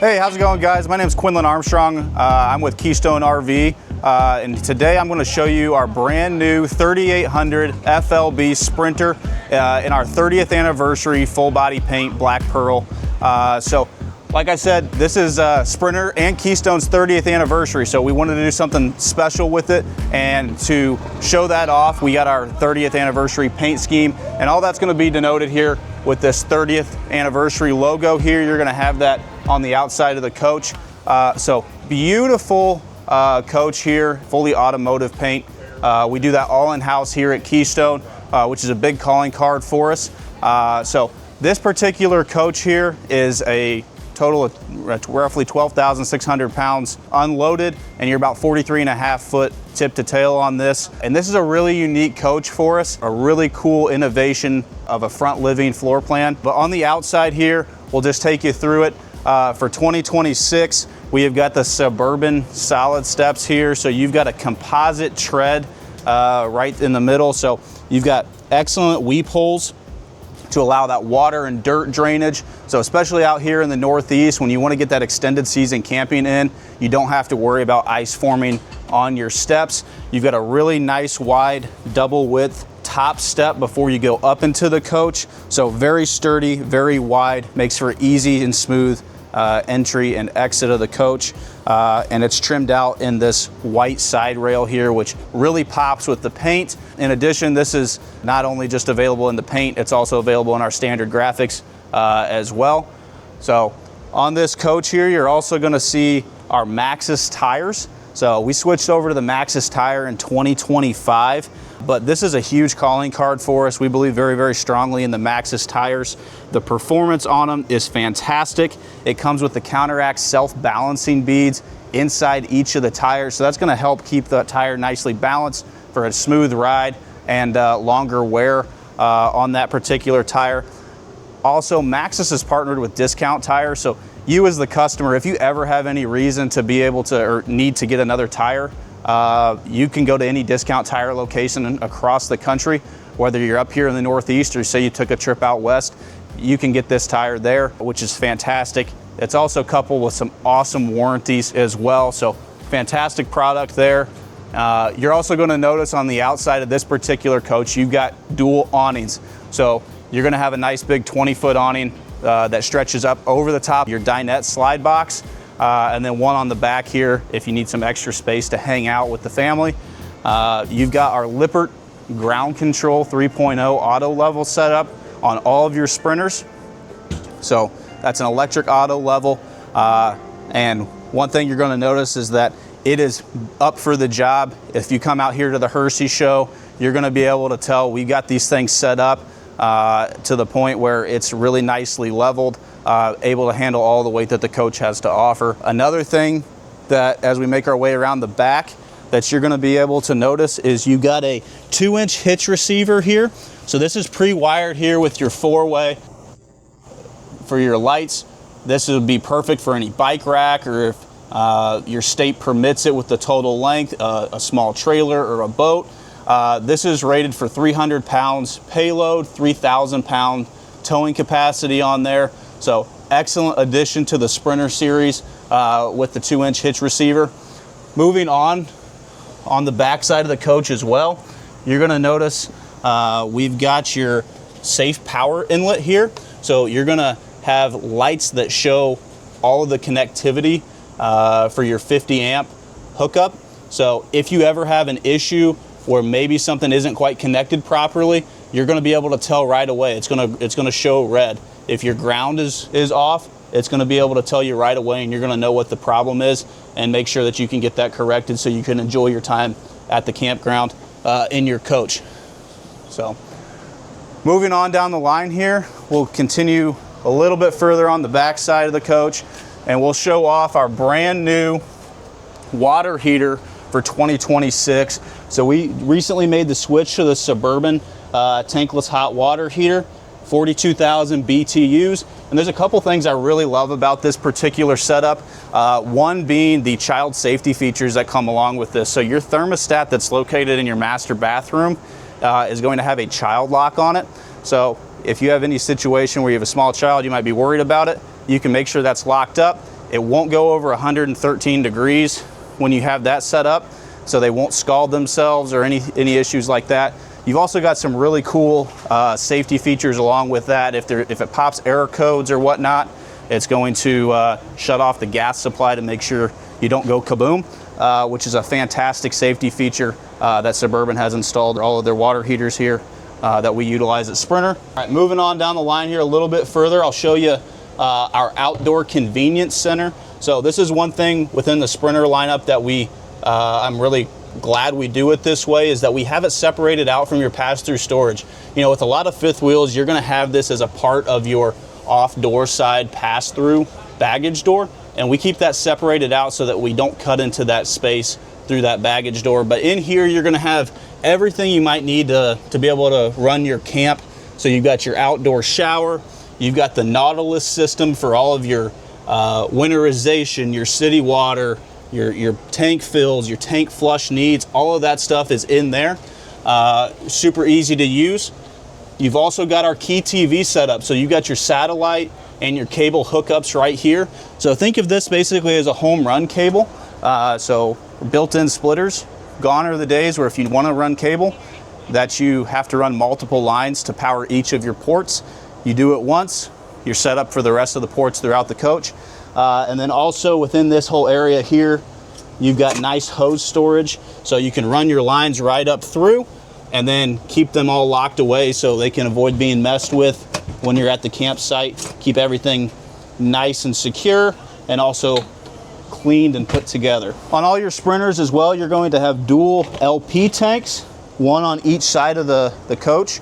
Hey, how's it going, guys? My name is Quinlan Armstrong. I'm with Keystone RV, and today I'm going to show you our brand new 3800 FLB Sprinter in our 30th anniversary full body paint black pearl. So, like I said, this is Sprinter and Keystone's 30th anniversary, so we wanted to do something special with it, and to show that off, we got our 30th anniversary paint scheme, and all that's going to be denoted here with this 30th anniversary logo here. You're going to have that on the outside of the coach. So beautiful coach here, fully automotive paint. We do that all in-house here at Keystone, which is a big calling card for us. So this particular coach here is a total of roughly 12,600 pounds unloaded, and you're about 43.5 foot tip to tail on this. And this is a really unique coach for us, a really cool innovation of a front living floor plan. But on the outside here, we'll just take you through it. For 2026, we have got the Suburban solid steps here. So you've got a composite tread right in the middle. So you've got excellent weep holes to allow that water and dirt drainage. So especially out here in the Northeast, when you want to get that extended season camping in, you don't have to worry about ice forming on your steps. You've got a really nice wide double width top step before you go up into the coach. So very sturdy, very wide, makes for easy and smooth entry and exit of the coach. And it's trimmed out in this white side rail here, which really pops with the paint. In addition, this is not only just available in the paint, it's also available in our standard graphics as well. So on this coach here, you're also going to see our Maxxis tires. So we switched over to the Maxxis tire in 2025, but this is a huge calling card for us. We believe very, very strongly in the Maxxis tires. The performance on them is fantastic. It comes with the Counteract self-balancing beads inside each of the tires. So that's going to help keep the tire nicely balanced for a smooth ride and longer wear on that particular tire. Also, Maxxis is partnered with Discount Tires. So you as the customer, if you ever have any reason to be able to or need to get another tire, you can go to any Discount Tire location across the country. Whether you're up here in the Northeast or say you took a trip out west, you can get this tire there, which is fantastic. It's also coupled with some awesome warranties as well. So fantastic product there. You're also going to notice on the outside of this particular coach, you've got dual awnings. So you're going to have a nice big 20-foot awning that stretches up over the top of your dinette slide box, and then one on the back here if you need some extra space to hang out with the family. You've got our Lippert ground control 3.0 auto level setup on all of your Sprinters. So that's an electric auto level. And one thing you're going to notice is that it is up for the job. If you come out here to the Hershey Show, you're going to be able to tell we've got these things set up to the point where it's really nicely leveled, able to handle all the weight that the coach has to offer. Another thing that as we make our way around the back that you're going to be able to notice is you got a 2-inch hitch receiver here. So this is pre-wired here with your 4-way for your lights. This would be perfect for any bike rack, or if your state permits it with the total length, a small trailer or a boat. This is rated for 300 pounds payload, 3,000 pound towing capacity on there. So excellent addition to the Sprinter series with the 2-inch hitch receiver. Moving on the back side of the coach as well, you're going to notice we've got your safe power inlet here. So you're going to have lights that show all of the connectivity for your 50 amp hookup. So if you ever have an issue where maybe something isn't quite connected properly, you're going to be able to tell right away. It's going to show red. If your ground is off, it's going to be able to tell you right away, and you're going to know what the problem is and make sure that you can get that corrected so you can enjoy your time at the campground in your coach. So moving on down the line here, we'll continue a little bit further on the back side of the coach, and we'll show off our brand new water heater for 2026. So we recently made the switch to the Suburban tankless hot water heater, 42,000 BTUs. And there's a couple things I really love about this particular setup. One being the child safety features that come along with this. So your thermostat that's located in your master bathroom is going to have a child lock on it. So if you have any situation where you have a small child, you might be worried about it, you can make sure that's locked up. It won't go over 113 degrees when you have that set up, so they won't scald themselves or any issues like that. You've also got some really cool safety features along with that. If it pops error codes or whatnot, it's going to shut off the gas supply to make sure you don't go kaboom, which is a fantastic safety feature that Suburban has installed all of their water heaters here that we utilize at Sprinter. All right, moving on down the line here a little bit further, I'll show you our outdoor convenience center. So this is one thing within the Sprinter lineup that I'm really glad we do it this way, is that we have it separated out from your pass-through storage. You know, with a lot of fifth wheels, you're going to have this as a part of your off-door side pass-through baggage door, and we keep that separated out so that we don't cut into that space through that baggage door. But in here, you're going to have everything you might need to be able to run your camp. So you've got your outdoor shower, you've got the Nautilus system for all of your winterization, your city water, your tank fills, your tank flush needs. All of that stuff is in there. Super easy to use. You've also got our Key TV setup. So you've got your satellite and your cable hookups right here. So think of this basically as a home run cable. So built-in splitters. Gone are the days where if you want to run cable, that you have to run multiple lines to power each of your ports. You do it once, you're set up for the rest of the ports throughout the coach. And then also within this whole area here, you've got nice hose storage. So you can run your lines right up through and then keep them all locked away so they can avoid being messed with when you're at the campsite. Keep everything nice and secure and also cleaned and put together. On all your Sprinters as well, you're going to have dual LP tanks, one on each side of the coach.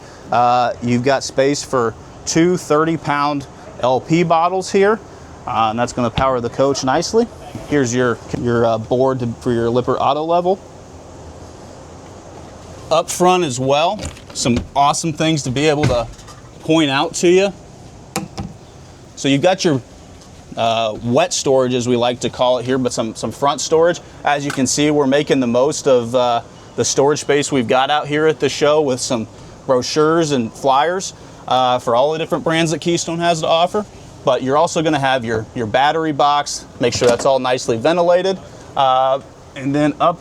You've got space for two 30-pound LP bottles here, and that's going to power the coach nicely. Here's your board for your Lippert auto level. Up front as well, some awesome things to be able to point out to you. So you've got your wet storage, as we like to call it here, but some front storage. As you can see, we're making the most of the storage space we've got out here at the show with some brochures and flyers for all the different brands that Keystone has to offer. But you're also going to have your battery box. Make sure that's all nicely ventilated. And then up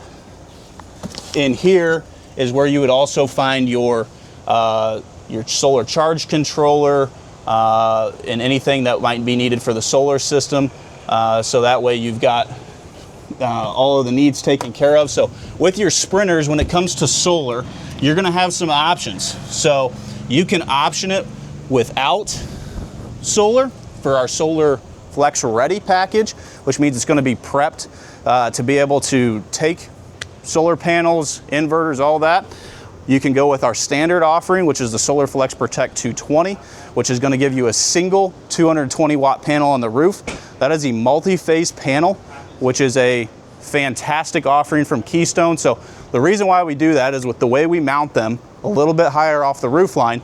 in here is where you would also find your solar charge controller and anything that might be needed for the solar system. So that way you've got all of the needs taken care of. So with your Sprinters, when it comes to solar, you're going to have some options. So you can option it without solar for our Solar Flex Ready package, which means it's going to be prepped to be able to take solar panels, inverters, all that. You can go with our standard offering, which is the Solar Flex Protect 220, which is going to give you a single 220 watt panel on the roof. That is a multi-phase panel, which is a fantastic offering from Keystone. So the reason why we do that is with the way we mount them a little bit higher off the roof line,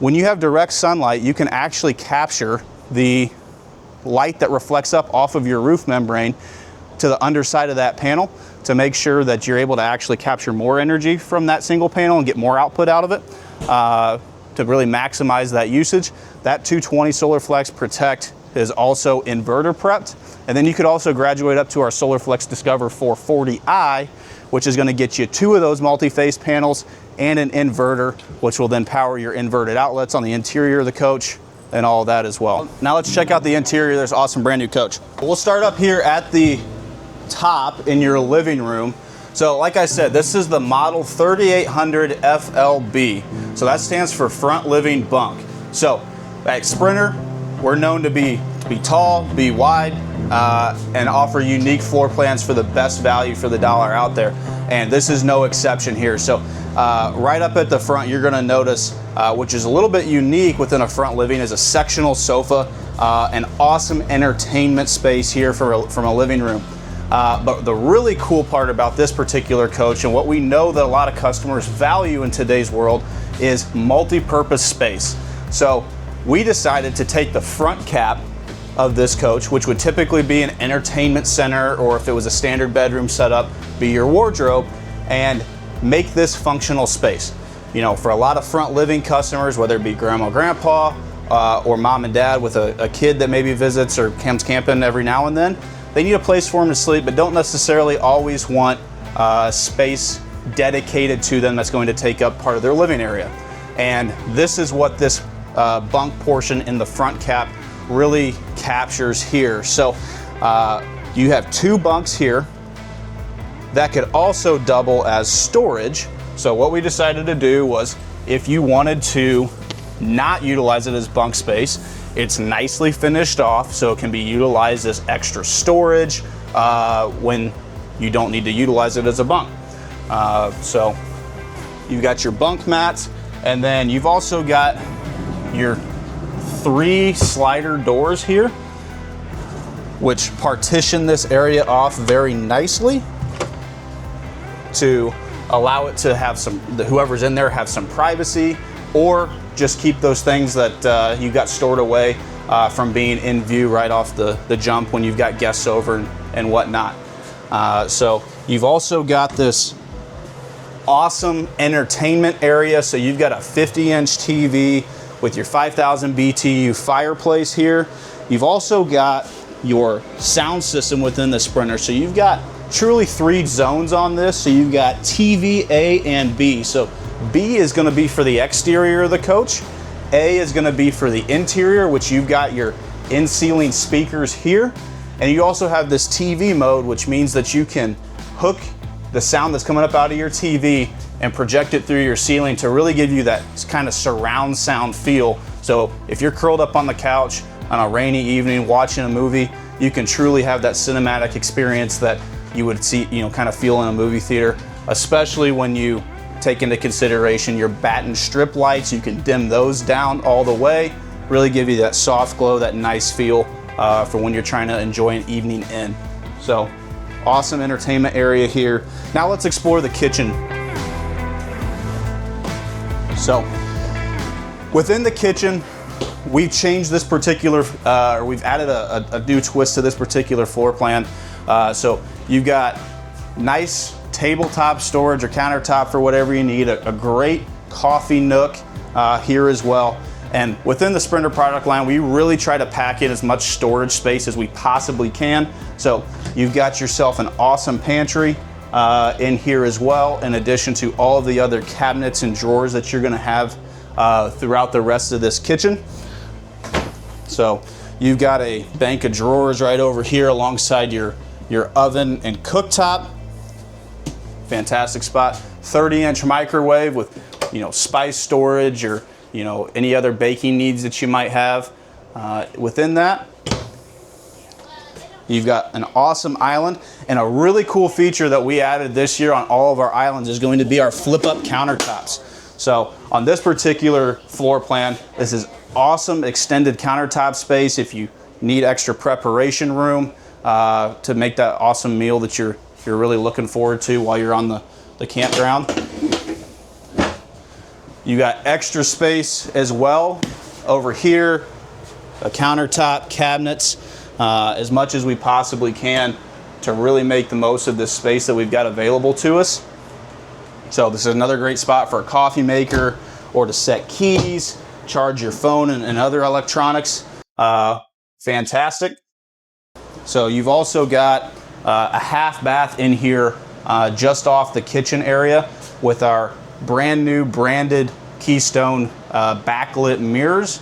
when you have direct sunlight, you can actually capture the light that reflects up off of your roof membrane to the underside of that panel to make sure that you're able to actually capture more energy from that single panel and get more output out of it to really maximize that usage. That 220 Solar Flex Protect is also inverter prepped. And then you could also graduate up to our Solar Flex Discover 440i, which is going to get you two of those multi-phase panels and an inverter, which will then power your inverted outlets on the interior of the coach and all of that as well. Now let's check out the interior. There's an awesome brand new coach. We'll start up here at the top in your living room. So like I said, this is the model 3800 FLB. So that stands for front living bunk. So at Sprinter, we're known to be tall, be wide, and offer unique floor plans for the best value for the dollar out there. And this is no exception here. So right up at the front, you're gonna notice, which is a little bit unique within a front living, is a sectional sofa, an awesome entertainment space here from a living room. But the really cool part about this particular coach, and what we know that a lot of customers value in today's world, is multi-purpose space. So we decided to take the front cap of this coach, which would typically be an entertainment center, or if it was a standard bedroom setup, be your wardrobe, and make this functional space. You know, for a lot of front living customers, whether it be grandma, grandpa, or mom and dad with a kid that maybe visits or comes camping every now and then. They need a place for them to sleep, but don't necessarily always want space dedicated to them that's going to take up part of their living area. And this is what this bunk portion in the front cap really captures here. So you have 2 bunks here that could also double as storage. So what we decided to do was, if you wanted to not utilize it as bunk space, it's nicely finished off so it can be utilized as extra storage when you don't need to utilize it as a bunk. So you've got your bunk mats, and then you've also got your 3 slider doors here, which partition this area off very nicely to allow it to have some, whoever's in there have some privacy, or just keep those things that you got stored away from being in view right off the jump when you've got guests over and whatnot. So you've also got this awesome entertainment area. So you've got a 50-inch TV with your 5,000 BTU fireplace here. You've also got your sound system within the Sprinter. So you've got truly 3 zones on this. So you've got TV A and B. So B is going to be for the exterior of the coach. A is going to be for the interior, which you've got your in-ceiling speakers here. And you also have this TV mode, which means that you can hook the sound that's coming up out of your TV and project it through your ceiling to really give you that kind of surround sound feel. So if you're curled up on the couch on a rainy evening watching a movie, you can truly have that cinematic experience that you would see, kind of feel in a movie theater, especially when you take into consideration your batten strip lights. You can dim those down all the way, really give you that soft glow, that nice feel for when you're trying to enjoy an evening in. So awesome entertainment area here. Now let's explore the kitchen. So within the kitchen, we've changed this particular, or we've added a new twist to this particular floor plan. So you've got nice tabletop storage or countertop for whatever you need, a great coffee nook here as well. And within the Sprinter product line, we really try to pack in as much storage space as we possibly can. So you've got yourself an awesome pantry in here as well, in addition to all of the other cabinets and drawers that you're gonna have throughout the rest of this kitchen. So you've got a bank of drawers right over here alongside your oven and cooktop. Fantastic spot. 30-inch microwave with, spice storage or, any other baking needs that you might have. Within that, you've got an awesome island, and a really cool feature that we added this year on all of our islands is going to be our flip-up countertops. So on this particular floor plan, this is awesome extended countertop space if you need extra preparation room to make that awesome meal that you're really looking forward to while you're on the campground. You got extra space as well over here, a countertop, cabinets, as much as we possibly can to really make the most of this space that we've got available to us. So this is another great spot for a coffee maker or to set keys, charge your phone and other electronics. Fantastic. So you've also got a half bath in here just off the kitchen area with our brand new branded Keystone backlit mirrors.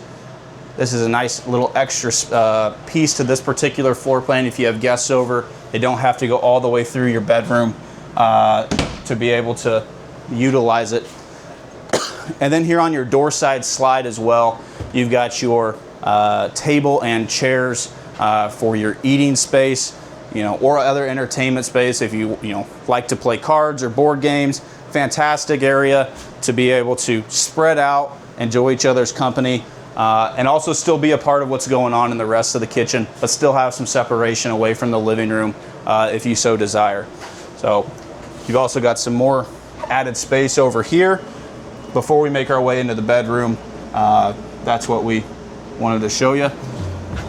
This is a nice little extra piece to this particular floor plan. If you have guests over, they don't have to go all the way through your bedroom to be able to utilize it. And then here on your door side slide as well, you've got your table and chairs for your eating space, or other entertainment space if you like to play cards or board games. Fantastic area to be able to spread out, enjoy each other's company, and also still be a part of what's going on in the rest of the kitchen, but still have some separation away from the living room if you so desire. So you've also got some more added space over here. Before we make our way into the bedroom, that's what we wanted to show you.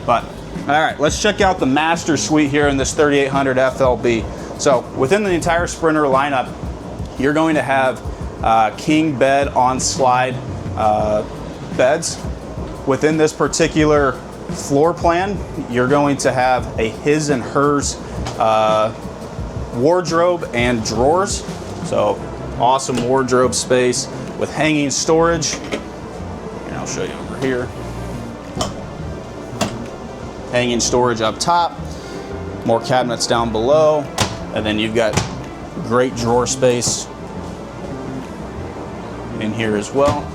But all right, let's check out the master suite here in this 3800 FLB. So within the entire Sprinter lineup, you're going to have king bed on slide beds within this particular floor plan, you're going to have a his and hers wardrobe and drawers. So awesome wardrobe space with hanging storage. And I'll show you over here. Hanging storage up top, more cabinets down below, and then you've got great drawer space in here as well.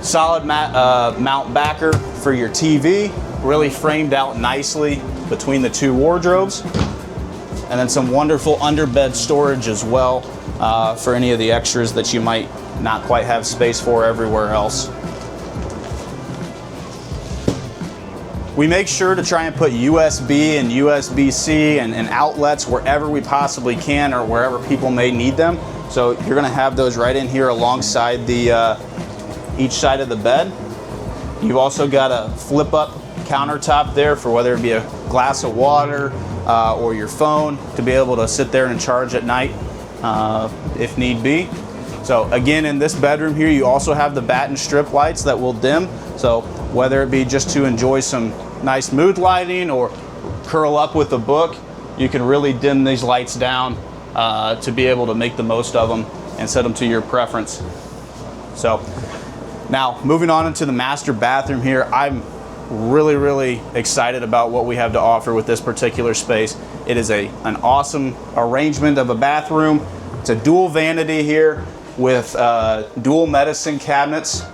Solid mount backer for your TV, really framed out nicely between the two wardrobes. And then some wonderful underbed storage as well for any of the extras that you might not quite have space for everywhere else. We make sure to try and put USB and USB-C and outlets wherever we possibly can, or wherever people may need them. So you're gonna have those right in here alongside the each side of the bed. You've also got a flip up countertop there for whether it be a glass of water or your phone to be able to sit there and charge at night if need be. So again, in this bedroom here, you also have the batten strip lights that will dim. So whether it be just to enjoy some nice mood lighting or curl up with a book, you can really dim these lights down to be able to make the most of them and set them to your preference. So now moving on into the master bathroom here, I'm really excited about what we have to offer with this particular space. It is an awesome arrangement of a bathroom. It's a dual vanity here with dual medicine cabinets.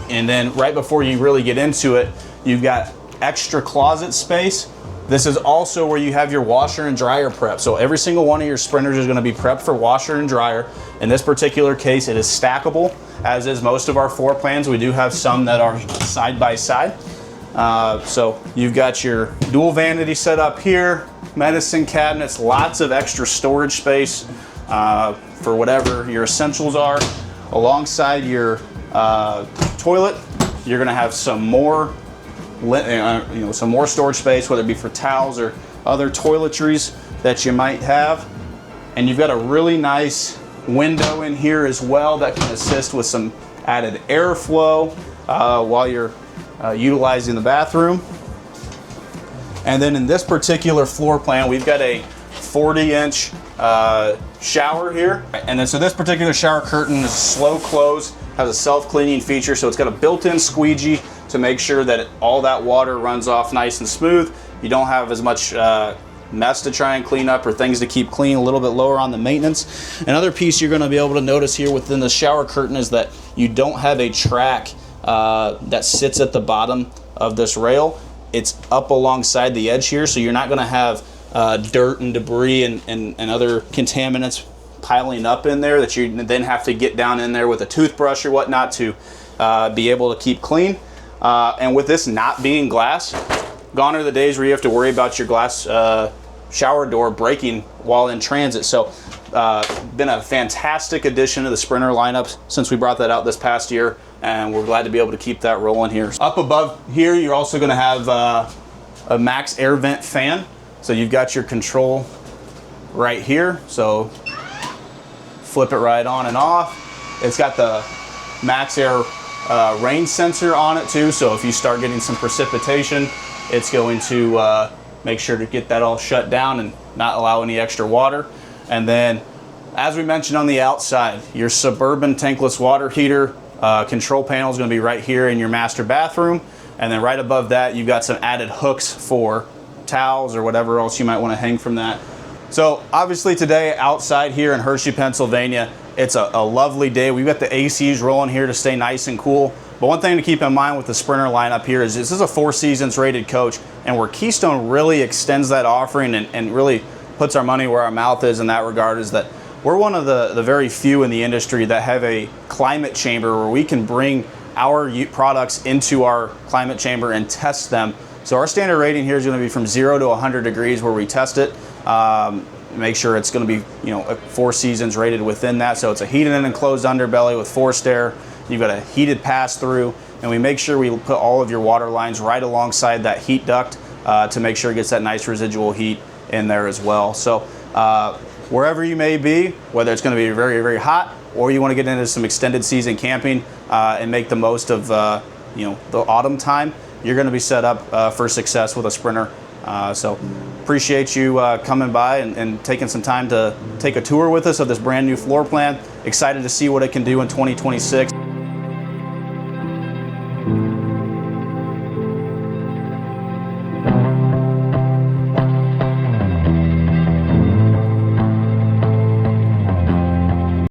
And then right before you really get into it, you've got extra closet space. This is also where you have your washer and dryer prep. So every single one of your Sprinters is going to be prepped for washer and dryer. In this particular case, it is stackable, as is most of our floor plans. We do have some that are side by side. So you've got your dual vanity set up here, medicine cabinets, lots of extra storage space for whatever your essentials are. Alongside your toilet, you're going to have some more some more storage space, whether it be for towels or other toiletries that you might have. And you've got a really nice window in here as well that can assist with some added airflow while you're utilizing the bathroom. And then in this particular floor plan, we've got a 40-inch shower here. And then so this particular shower curtain is slow close, has a self-cleaning feature, so it's got a built-in squeegee to make sure that all that water runs off nice and smooth. You don't have as much mess to try and clean up or things to keep clean, a little bit lower on the maintenance. Another piece you're going to be able to notice here within the shower curtain is that you don't have a track that sits at the bottom of this rail. It's up alongside the edge here, so you're not going to have dirt and debris and other contaminants piling up in there that you then have to get down in there with a toothbrush or whatnot to be able to keep clean. And with this not being glass, gone are the days where you have to worry about your glass shower door breaking while in transit. So been a fantastic addition to the Sprinter lineup since we brought that out this past year, and we're glad to be able to keep that rolling here. Up above here, you're also going to have a max air vent fan. So you've got your control right here. So flip it right on and off. It's got the max air rain sensor on it too, so if you start getting some precipitation, it's going to make sure to get that all shut down and not allow any extra water. And then, as we mentioned on the outside, your Suburban tankless water heater control panel is going to be right here in your master bathroom. And then right above that, you've got some added hooks for towels or whatever else you might want to hang from that. So obviously today outside here in Hershey, Pennsylvania, it's a lovely day. We've got the ACs rolling here to stay nice and cool. But one thing to keep in mind with the Sprinter lineup here is this is a 4 seasons rated coach, and where Keystone really extends that offering and really puts our money where our mouth is in that regard is that we're one of the very few in the industry that have a climate chamber where we can bring our products into our climate chamber and test them. So our standard rating here is going to be from 0 to 100 degrees where we test it. Make sure it's going to be 4 seasons rated within that. So it's a heated and enclosed underbelly with forced air. You've got a heated pass through, and we make sure we put all of your water lines right alongside that heat duct to make sure it gets that nice residual heat in there as well. So wherever you may be, whether it's going to be very hot or you want to get into some extended season camping and make the most of the autumn time, you're going to be set up for success with a Sprinter. So appreciate you coming by and taking some time to take a tour with us of this brand new floor plan. Excited to see what it can do in 2026.